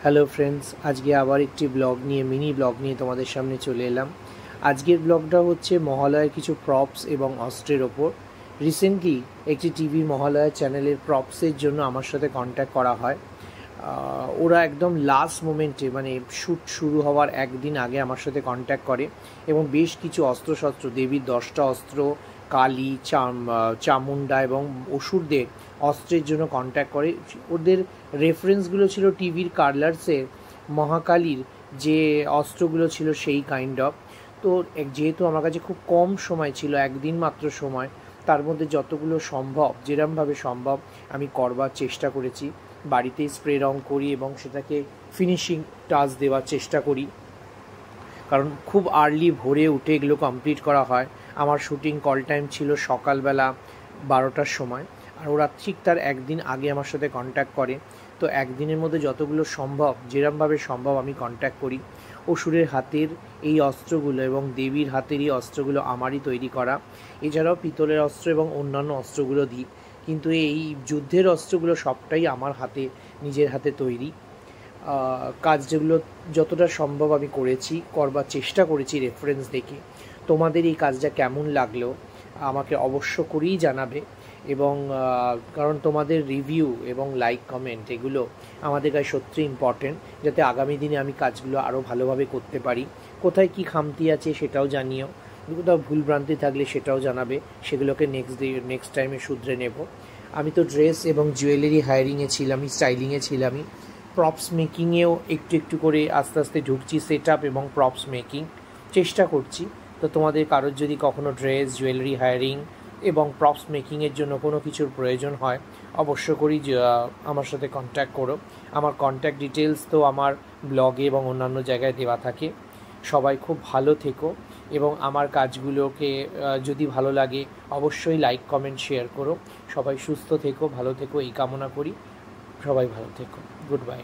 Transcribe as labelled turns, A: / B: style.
A: Hello friends, আজকে আবার একটি ব্লগ নিয়ে মিনি ব্লগ নিয়ে তোমাদের সামনে চলে এলাম। আজকের ব্লগটা হচ্ছে মহালয়ার কিছু প্রপস এবং অস্ত্রের ওপর। রিসেন্টলি একটি টিভি মহালয়া চ্যানেলের প্রপসের জন্য আমার সাথে কন্ট্যাক্ট করা হয়। ওরা একদম লাস্ট মোমেন্টে মানে শ্যুট শুরু হওয়ার একদিন আগে আমার সাথে কন্ট্যাক্ট করে এবং বেশ কিছু অস্ত্রশস্ত্র, দেবীর 10টা অস্ত্র, কালী, চামুন্ডা এবং অসুরদের অস্ত্রের জন্য কন্ট্যাক্ট করে। ওদের রেফারেন্সগুলো ছিল টিভির কালার্সের মহাকালীর যে অস্ত্রগুলো ছিল সেই কাইন্ড অফ। তো যেহেতু আমার কাছে খুব কম সময় ছিল, একদিন মাত্র সময়, তার মধ্যে যতগুলো সম্ভব, যেরমভাবে সম্ভব আমি করবার চেষ্টা করেছি। বাড়িতেই স্প্রে রং করি এবং সেটাকে ফিনিশিং টাচ দেওয়ার চেষ্টা করি, কারণ খুব আর্লি ভোরে উঠে এগুলো কমপ্লিট করা হয়। আমার শ্যুটিং কল টাইম ছিল সকালবেলা 12টার সময়, আর ওরা ঠিক তার একদিন আগে আমার সাথে কন্ট্যাক্ট করে। তো একদিনের মধ্যে যতগুলো সম্ভব, যেরমভাবে সম্ভব আমি কন্ট্যাক্ট করি। অসুরের হাতের এই অস্ত্রগুলো এবং দেবীর হাতের এই অস্ত্রগুলো আমারই তৈরি করা। এছাড়াও পিতলের অস্ত্র এবং অন্যান্য অস্ত্রগুলো দিই, কিন্তু এই যুদ্ধের অস্ত্রগুলো সবটাই আমার হাতে, নিজের হাতে তৈরি। কাজ যেগুলো যতটা সম্ভব আমি করেছি, করবার চেষ্টা করেছি রেফারেন্স দেখে। তোমাদের এই কাজটা কেমন লাগলো আমাকে অবশ্য করেই জানাবে, এবং কারণ তোমাদের রিভিউ এবং লাইক কমেন্ট এগুলো আমাদের কাছে সত্যি ইম্পর্টেন্ট, যাতে আগামী দিনে আমি কাজগুলো আরও ভালোভাবে করতে পারি। কোথায় কি খামতি আছে সেটাও জানিও, কোথাও ভুলভ্রান্তি থাকলে সেটাও জানাবে, সেগুলোকে নেক্সট টাইমে শুধরে নেব। আমি তো ড্রেস এবং জুয়েলারি হায়ারিংয়ে ছিলামই, স্টাইলিংয়ে ছিলামই। প্রপস মেকিংয়েও একটু একটু করে আস্তে আস্তে ঢুকছি, সেট আপ এবং প্রপস মেকিং চেষ্টা করছি। তো তোমাদের কারোর যদি কখনো ড্রেস, জুয়েলারি হায়ারিং এবং প্রপস মেকিংয়ের জন্য কোনো কিছুর প্রয়োজন হয়, অবশ্য করেই আমার সাথে কন্ট্যাক্ট করো। আমার কন্ট্যাক্ট ডিটেলস তো আমার ব্লগে এবং অন্যান্য জায়গায় দেওয়া থাকে। সবাই খুব ভালো থেকো, এবং আমার কাজগুলোকে যদি ভালো লাগে অবশ্যই লাইক কমেন্ট শেয়ার করো। সবাই সুস্থ থেকো, ভালো থেকো, এই কামনা করি। সবাই ভালো থেকো। Good bye.